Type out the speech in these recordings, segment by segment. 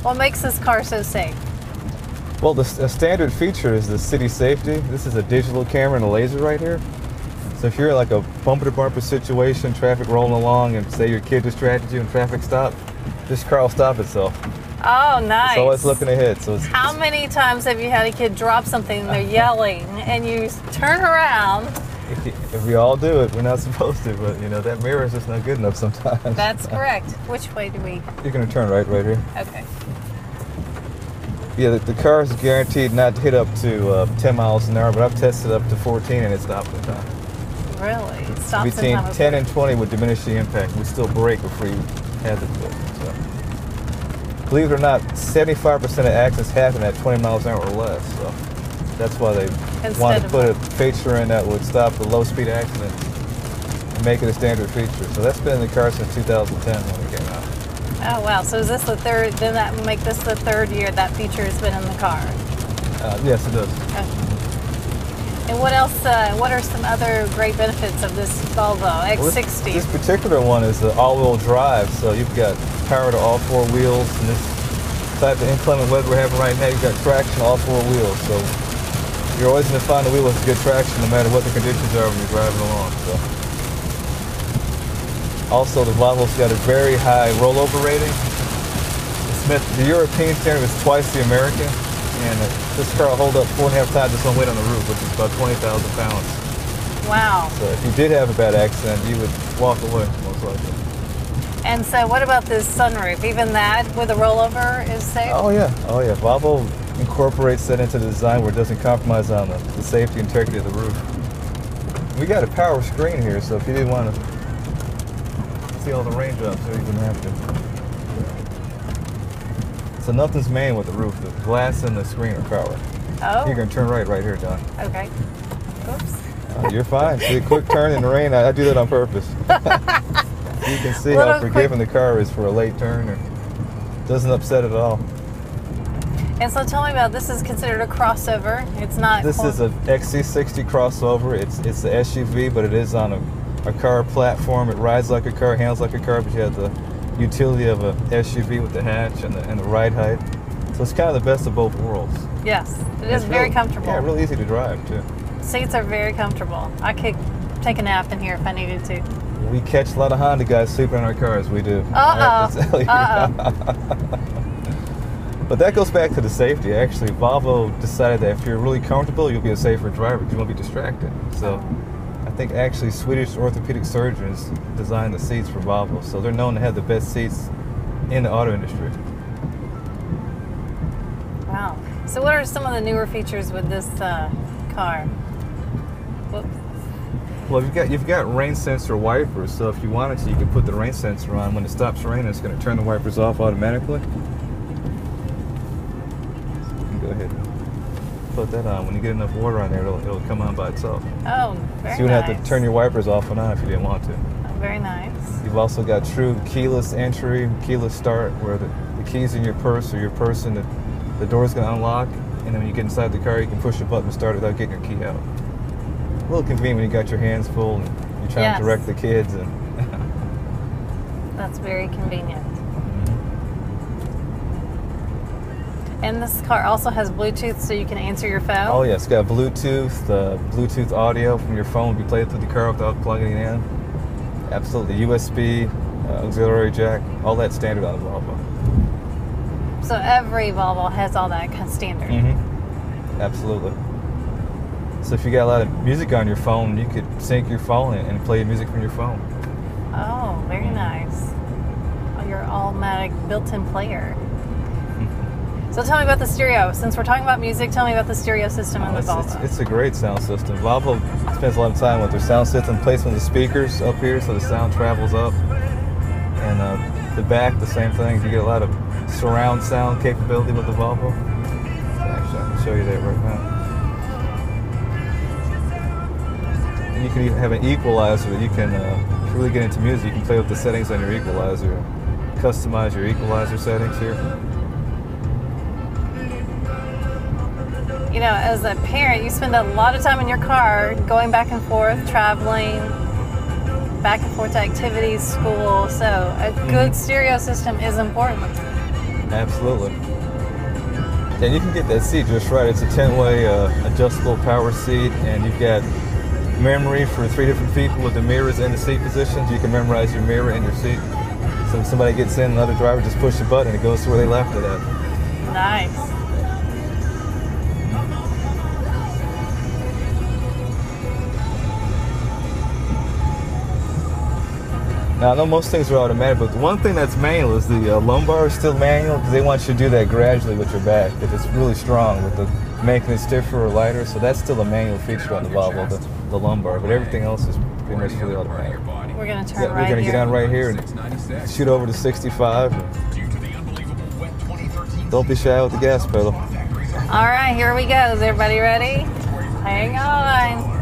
What makes this car so safe? Well, the standard feature is the city safety. This is a digital camera and a laser right here. So if you're in like a bumper-to-bumper situation, traffic rolling along, and say your kid distracted you and traffic stopped, this car will stop itself. Oh, nice. It's always looking ahead. So how many times have you had a kid drop something and they're yelling and you turn around? If we all do it, we're not supposed to, but you know, that mirror is just not good enough sometimes. That's correct. Which way do we? You're going to turn right here. Okay. Yeah, the car is guaranteed not to hit up to 10 miles an hour, but I've tested up to 14 and it stopped in time. Really? It stops Between in time 10 and 20 would diminish the impact. We still brake before you had the flip. So. Believe it or not, 75% of accidents happen at 20 miles an hour or less. So that's why they wanted to put a feature in that would stop the low-speed accidents and make it a standard feature. So that's been in the car since 2010 when it came out. Oh wow! So is this the third? Then that would make this the third year that feature has been in the car. Yes, it does. Okay. And what else? What are some other great benefits of this Volvo XC60? This particular one is the all-wheel drive, so you've got power to all four wheels. And this type of inclement weather we're having right now, you've got traction to all four wheels. So you're always going to find a wheel with good traction, no matter what the conditions are when you're driving along. So. Also, the Volvo's got a very high rollover rating. The European standard is twice the American, and this car will hold up 4.5 times its own weight on the roof, which is about 20,000 pounds. Wow. So if you did have a bad accident, you would walk away, most likely. And so what about this sunroof? Even that with a rollover is safe? Oh yeah. Volvo incorporates that into the design where it doesn't compromise on the safety and integrity of the roof. We got a power screen here, so if you didn't want to see all the raindrops, you wouldn't have to. So nothing's manned with the roof. The glass and the screen are powered. Oh. You're going to turn right here, Don. Okay. Oops. You're fine. See a quick turn in the rain. I do that on purpose. You can see how forgiving the car is for a late turn. It doesn't upset it at all. And so tell me about, this is considered a crossover. It's not. This is an XC60 crossover. It's the SUV, but it is on a car platform. It rides like a car, handles like a car, but you have the utility of a SUV with the hatch and the ride height. So it's kind of the best of both worlds. Yes, it is very comfortable. Yeah, really easy to drive too. Seats are very comfortable. I could take a nap in here if I needed to. We catch a lot of Honda guys sleeping in our cars. We do. But that goes back to the safety. Actually, Volvo decided that if you're really comfortable, you'll be a safer driver because you won't be distracted. So I think actually Swedish orthopedic surgeons designed the seats for Volvo. So they're known to have the best seats in the auto industry. Wow. So what are some of the newer features with this car? Whoops. Well, you've got rain sensor wipers, so if you wanted to, you could put the rain sensor on. When it stops raining, it's going to turn the wipers off automatically. So you can go ahead and put that on. When you get enough water on there, it'll come on by itself. Oh, very nice. So you wouldn't have to turn your wipers off and on if you didn't want to. Oh, very nice. You've also got true keyless entry, keyless start, where the key's in your purse or your purse, and the door's going to unlock, and then when you get inside the car, you can push a button to start it without getting your key out. A little convenient when you got your hands full and you're trying to direct the kids. And that's very convenient. And this car also has Bluetooth, so you can answer your phone? Oh yeah, it's got Bluetooth. Bluetooth audio from your phone will be played through the car without plugging it in. Absolutely. USB, auxiliary jack, all that standard on the Volvo. So every Volvo has all that kind of standard? Mm-hmm. Absolutely. So if you got a lot of music on your phone, you could sync your phone and play music from your phone. Oh, very nice. Oh, your automatic built-in player. So tell me about the stereo. Since we're talking about music, tell me about the stereo system in the Volvo. It's a great sound system. Volvo spends a lot of time with their sound system, placement of the speakers up here so the sound travels up. And the back, the same thing. You get a lot of surround sound capability with the Volvo. Actually, I can show you that right now. And you can even have an equalizer that you can, if you really get into music, you can play with the settings on your equalizer. Customize your equalizer settings here. You know, as a parent, you spend a lot of time in your car going back and forth, traveling, back and forth to activities, school. So a good stereo system is important. Absolutely. And you can get that seat just right. It's a 10-way adjustable power seat, and you've got memory for 3 different people with the mirrors in the seat positions. You can memorize your mirror in your seat. So when somebody gets in, another driver just push the button and it goes to where they left it at. Nice. Now, I know most things are automatic, but the one thing that's manual is the lumbar is still manual because they want you to do that gradually with your back. If it's really strong with the making it stiffer or lighter, so that's still a manual feature on the Volvo, the lumbar, but everything else is pretty much fully automatic. We're going to turn right here. We're going to get down right here and shoot over to 65. Don't be shy with the gas pedal. All right, here we go. Is everybody ready? Hang on.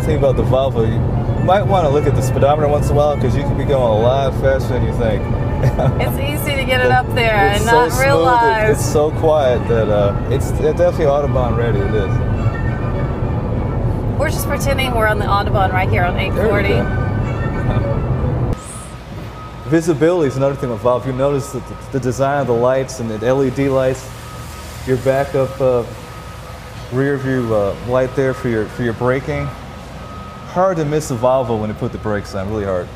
Thing about the Volvo, you might want to look at the speedometer once in a while because you can be going a lot faster than you think. It's easy to get it up there and so not realize. It's so quiet that it's definitely Autobahn ready. It is. We're just pretending we're on the Autobahn right here on 840. Visibility is another thing with Volvo. You notice that the design of the lights and the LED lights, your backup rear view light there for your braking. Hard to miss a Volvo when you put the brakes on, really hard.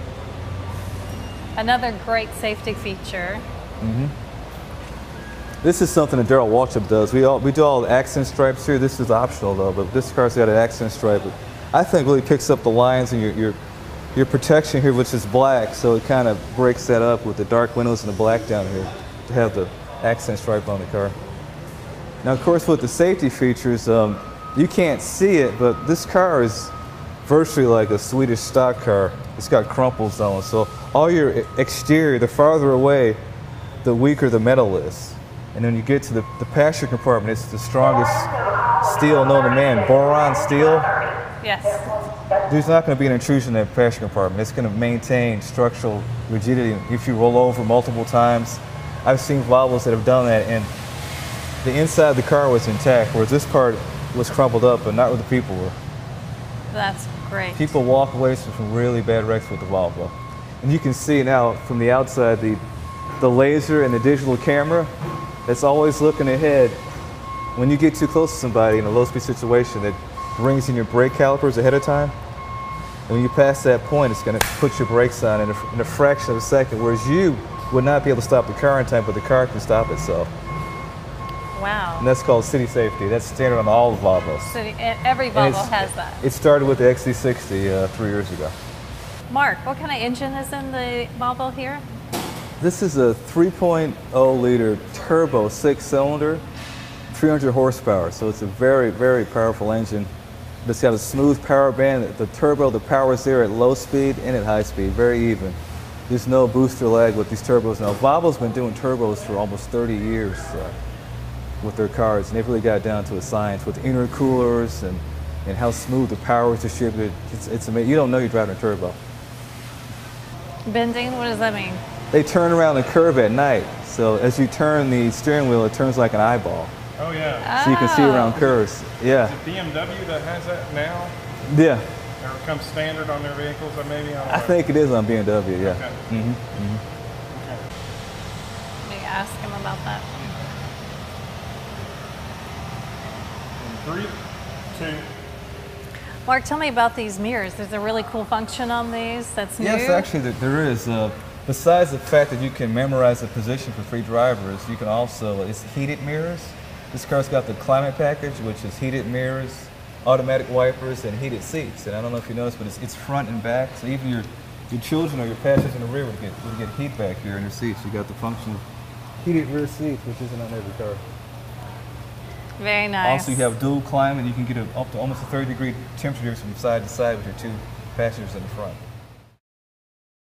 Another great safety feature. Mm-hmm. This is something that Darrell Waltrip does. We do all the accent stripes here. This is optional though, but this car's got an accent stripe. I think really picks up the lines and your protection here, which is black, so it kind of breaks that up with the dark windows and the black down here to have the accent stripe on the car. Now, of course, with the safety features, you can't see it, but this car is virtually like a Swedish stock car. It's got crumple zones, so all your exterior, the farther away, the weaker the metal is. And when you get to the passenger compartment, it's the strongest steel known to man, boron steel. Yes. There's not going to be an intrusion in that passenger compartment. It's going to maintain structural rigidity if you roll over multiple times. I've seen Volvos that have done that, and the inside of the car was intact, whereas this part was crumpled up, but not where the people were. That's great. People walk away from really bad wrecks with the Volvo. And you can see now from the outside the laser and the digital camera that's always looking ahead. When you get too close to somebody in a low-speed situation, it brings in your brake calipers ahead of time. And when you pass that point, it's going to put your brakes on in a fraction of a second, whereas you would not be able to stop the car in time, but the car can stop itself. Wow. And that's called city safety. That's standard on all the Volvos. Every Volvo has that. It started with the XC60 3 years ago. Mark, what kind of engine is in the Volvo here? This is a 3.0 liter turbo 6-cylinder, 300 horsepower. So it's a very, very powerful engine. It's got a smooth power band. The turbo, the power is there at low speed and at high speed, very even. There's no booster lag with these turbos now. Volvo's been doing turbos for almost 30 years. With their cars, and they've really got down to a science with intercoolers and how smooth the power is distributed. It's amazing. You don't know you're driving a turbo. Bending, what does that mean? They turn around the curve at night, so as you turn the steering wheel, it turns like an eyeball. Oh yeah. So you can see around curves. Yeah. Is it BMW that has that now? Yeah. Or it comes standard on their vehicles, or maybe? I think it is on BMW. Yeah. Okay. Mm-hmm. Mm-hmm. Okay. Let me ask him about that. 3, 2. Mark, tell me about these mirrors. There's a really cool function on these that's new. Yes, actually there is. Besides the fact that you can memorize the position for free drivers, you can also, it's heated mirrors. This car's got the climate package, which is heated mirrors, automatic wipers, and heated seats. And I don't know if you noticed, but it's front and back, so even your children or your passengers in the rear would get heat back here in their seats. You got the function of heated rear seats, which isn't on every car. Very nice. Also, you have dual climate. You can get up to almost a 30-degree temperature from side to side with your 2 passengers in the front.